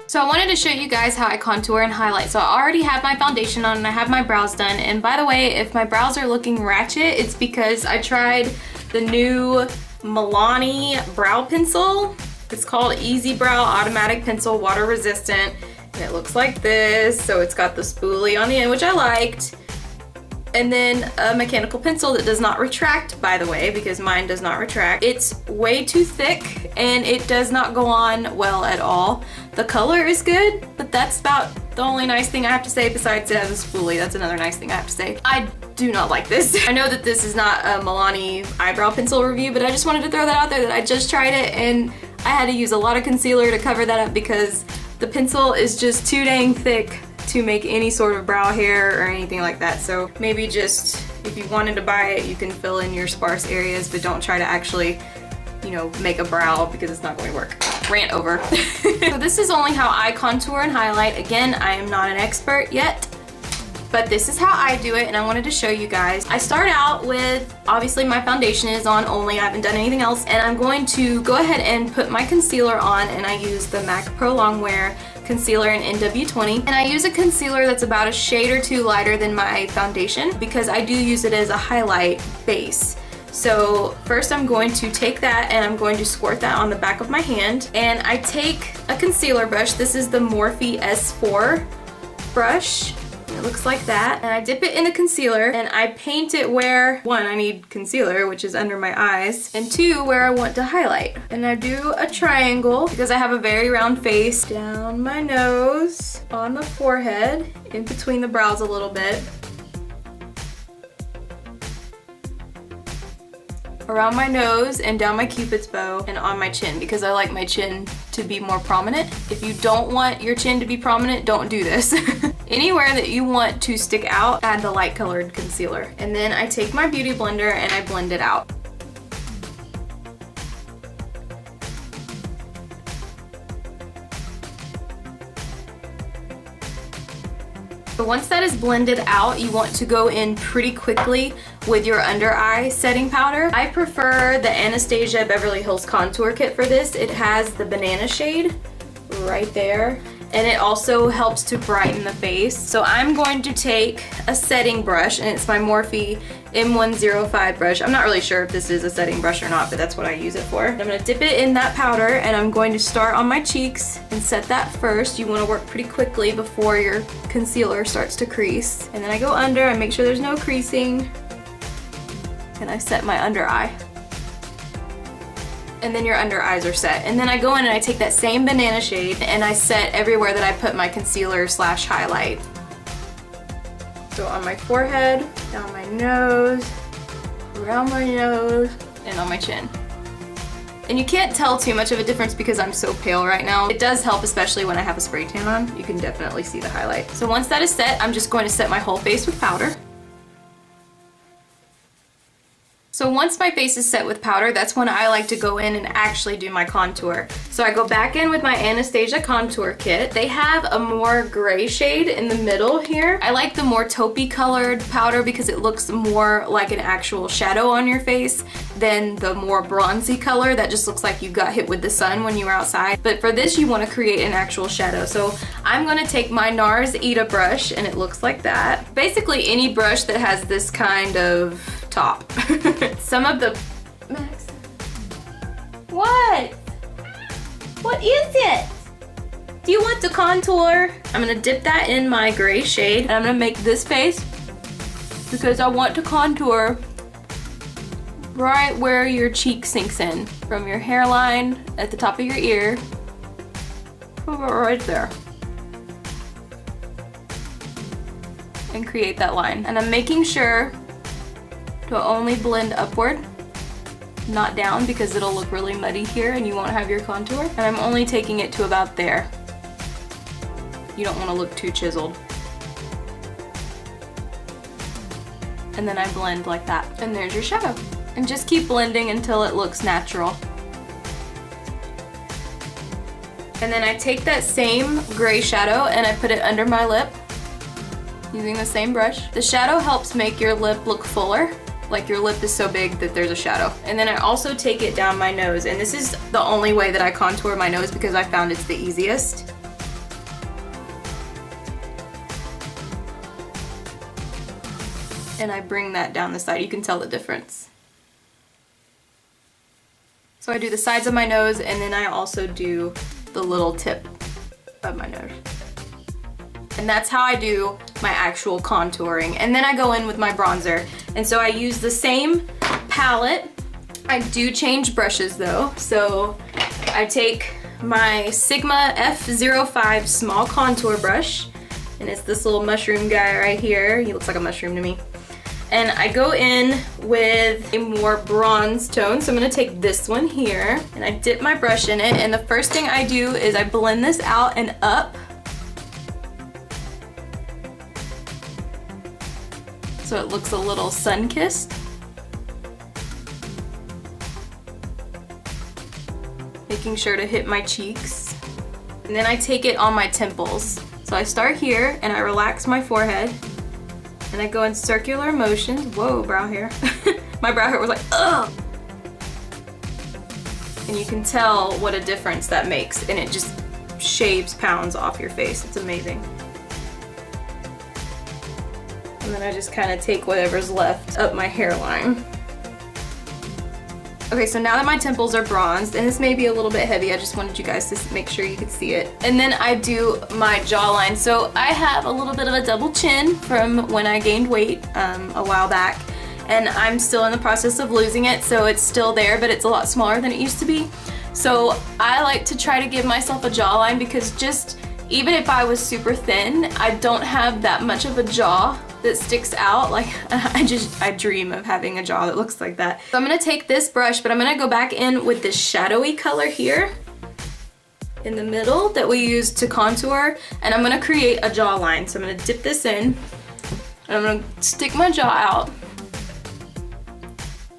So I wanted to show you guys how I contour and highlight. So I already have my foundation on and I have my brows done. And by the way, if my brows are looking ratchet, it's because I tried the new Milani brow pencil. It's called Easy Brow Automatic Pencil, water resistant. And it looks like this. So it's got the spoolie on the end, which I liked. And then a mechanical pencil that does not retract, by the way, because mine does not retract. It's way too thick and it does not go on well at all. The color is good, but that's about the only nice thing I have to say besides it has a spoolie. That's another nice thing I have to say. I do not like this. I know that this is not a Milani eyebrow pencil review, but I just wanted to throw that out there that I just tried it and I had to use a lot of concealer to cover that up because the pencil is just too dang thick to make any sort of brow hair or anything like that. So maybe just, if you wanted to buy it, you can fill in your sparse areas, but don't try to actually, you know, make a brow because it's not going to work. Rant over. So this is only how I contour and highlight. Again, I am not an expert yet, but this is how I do it and I wanted to show you guys. I start out with, obviously my foundation is on only, I haven't done anything else, and I'm going to go ahead and put my concealer on, and I use the MAC Pro Longwear concealer in NW20, and I use a concealer that's about a shade or two lighter than my foundation because I do use it as a highlight base. So first I'm going to take that and I'm going to squirt that on the back of my hand, and I take a concealer brush. This is the Morphe S4 brush. It looks like that, and I dip it in the concealer and I paint it where, one, I need concealer, which is under my eyes, and two, where I want to highlight. And I do a triangle because I have a very round face, down my nose, on the forehead, in between the brows a little bit, around my nose and down my cupid's bow, and on my chin because I like my chin to be more prominent. If you don't want your chin to be prominent, don't do this. Anywhere that you want to stick out, add the light colored concealer. And then I take my beauty blender and I blend it out. So once that is blended out, you want to go in pretty quickly with your under eye setting powder. I prefer the Anastasia Beverly Hills Contour Kit for this. It has the banana shade right there, and it also helps to brighten the face. So I'm going to take a setting brush, and it's my Morphe M105 brush. I'm not really sure if this is a setting brush or not, but that's what I use it for. I'm gonna dip it in that powder, and I'm going to start on my cheeks and set that first. You wanna work pretty quickly before your concealer starts to crease. And then I go under, I make sure there's no creasing, and I set my under eye. And then your under eyes are set. And then I go in and I take that same banana shade and I set everywhere that I put my concealer slash highlight. So on my forehead, down my nose, around my nose, and on my chin. And you can't tell too much of a difference because I'm so pale right now. It does help, especially when I have a spray tan on. You can definitely see the highlight. So once that is set, I'm just going to set my whole face with powder. So once my face is set with powder, that's when I like to go in and actually do my contour. So I go back in with my Anastasia Contour Kit. They have a more gray shade in the middle here. I like the more taupey colored powder because it looks more like an actual shadow on your face than the more bronzy color that just looks like you got hit with the sun when you were outside. But for this, you want to create an actual shadow. So I'm going to take my NARS Ita brush, and it looks like that. Basically any brush that has this kind of top. Some of the... Max? What? What is it? Do you want to contour? I'm gonna dip that in my gray shade, and I'm gonna make this face because I want to contour right where your cheek sinks in. From your hairline at the top of your ear, right there. And create that line. And I'm making sure to only blend upward, not down, because it'll look really muddy here and you won't have your contour. And I'm only taking it to about there. You don't want to look too chiseled. And then I blend like that. And there's your shadow. And just keep blending until it looks natural. And then I take that same gray shadow and I put it under my lip using the same brush. The shadow helps make your lip look fuller. Like your lip is so big that there's a shadow. And then I also take it down my nose, and this is the only way that I contour my nose because I found it's the easiest. and I bring that down the side. You can tell the difference. So I do the sides of my nose, and then I also do the little tip of my nose. And that's how I do my actual contouring. And then I go in with my bronzer. And so I use the same palette. I do change brushes though. So I take my Sigma F05 small contour brush, and it's this little mushroom guy right here. He looks like a mushroom to me. And I go in with a more bronze tone. So I'm gonna take this one here, and I dip my brush in it. And the first thing I do is I blend this out and up. So it looks a little sun-kissed. Making sure to hit my cheeks. And then I take it on my temples. So I start here and I relax my forehead. And I go in circular motions. Whoa, brow hair. My brow hair was like, ugh! And you can tell what a difference that makes, and it just shaves pounds off your face. It's amazing. And then I just kind of take whatever's left up my hairline. Okay, so now that my temples are bronzed, and this may be a little bit heavy, I just wanted you guys to make sure you could see it. And then I do my jawline. So I have a little bit of a double chin from when I gained weight a while back, and I'm still in the process of losing it, so it's still there, but it's a lot smaller than it used to be. So I like to try to give myself a jawline, because just even if I was super thin, I don't have that much of a jaw that sticks out. Like I dream of having a jaw that looks like that. So I'm gonna take this brush, but I'm gonna go back in with this shadowy color here in the middle that we use to contour, and I'm gonna create a jawline. So I'm gonna dip this in, and I'm gonna stick my jaw out,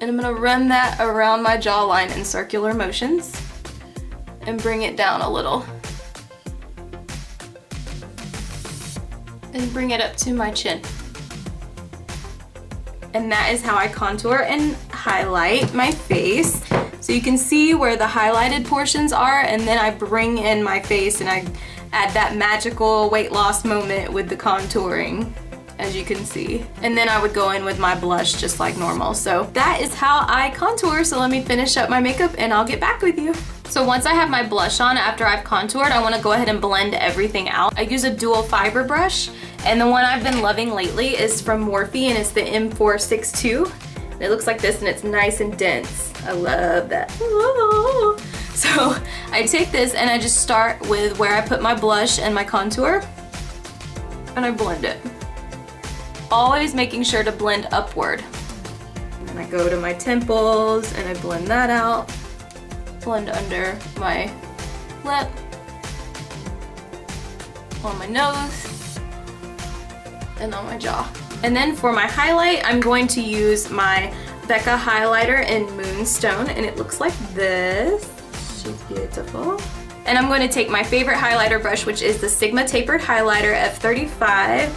and I'm gonna run that around my jawline in circular motions and bring it down a little. And bring it up to my chin. And that is how I contour and highlight my face. So you can see where the highlighted portions are, and then I bring in my face and I add that magical weight loss moment with the contouring, as you can see. And then I would go in with my blush just like normal. So that is how I contour. So let me finish up my makeup and I'll get back with you. So once I have my blush on after I've contoured, I want to go ahead and blend everything out. I use a dual fiber brush, and the one I've been loving lately is from Morphe, and it's the M462. And it looks like this, and it's nice and dense. I love that. So I take this and I just start with where I put my blush and my contour, and I blend it. Always making sure to blend upward. And then I go to my temples and I blend that out. Blend under my lip, on my nose, and on my jaw. And then for my highlight, I'm going to use my Becca highlighter in Moonstone, and it looks like this. She's beautiful. And I'm going to take my favorite highlighter brush, which is the Sigma Tapered Highlighter F35.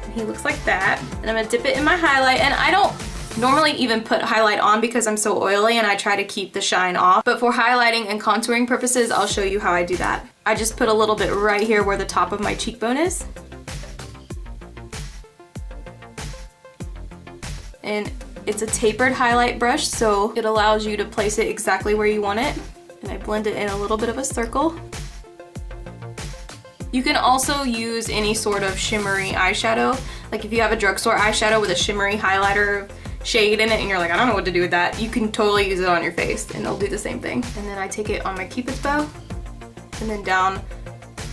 And he looks like that. And I'm gonna dip it in my highlight, and I don't normally even put highlight on because I'm so oily and I try to keep the shine off. But for highlighting and contouring purposes, I'll show you how I do that. I just put a little bit right here where the top of my cheekbone is. And it's a tapered highlight brush, so it allows you to place it exactly where you want it. And I blend it in a little bit of a circle. You can also use any sort of shimmery eyeshadow. Like if you have a drugstore eyeshadow with a shimmery highlighter shade in it and you're like, I don't know what to do with that, you can totally use it on your face and it'll do the same thing. And then I take it on my Cupid's bow and then down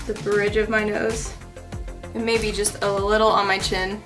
the bridge of my nose and maybe just a little on my chin.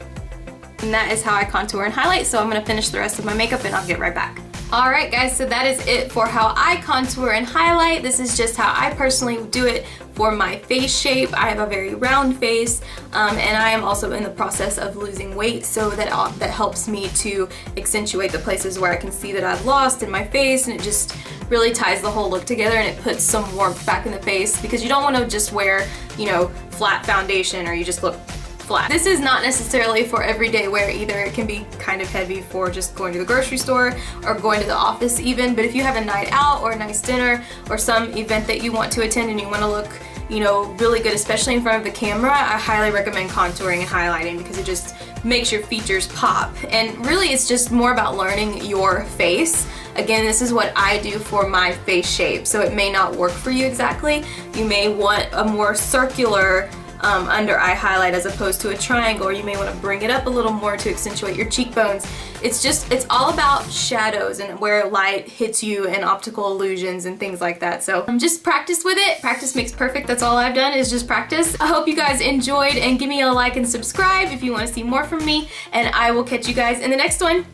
And that is how I contour and highlight. So I'm gonna finish the rest of my makeup and I'll get right back. Alright guys, so that is it for how I contour and highlight. This is just how I personally do it for my face shape. I have a very round face, and I am also in the process of losing weight, so that helps me to accentuate the places where I can see that I've lost in my face, and it just really ties the whole look together, and it puts some warmth back in the face, because you don't want to just wear, you know, flat foundation or you just look flat. This is not necessarily for everyday wear either. It can be kind of heavy for just going to the grocery store or going to the office even, but if you have a night out or a nice dinner or some event that you want to attend and you want to look, you know, really good, especially in front of the camera, I highly recommend contouring and highlighting because it just makes your features pop. And really it's just more about learning your face. Again, this is what I do for my face shape, so it may not work for you exactly. You may want a more circular under eye highlight as opposed to a triangle, or you may want to bring it up a little more to accentuate your cheekbones. It's all about shadows and where light hits you and optical illusions and things like that. So just practice with it. Practice makes perfect. That's all I've done is just practice. I hope you guys enjoyed, and give me a like and subscribe if you want to see more from me, and I will catch you guys in the next one.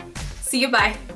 See you, bye.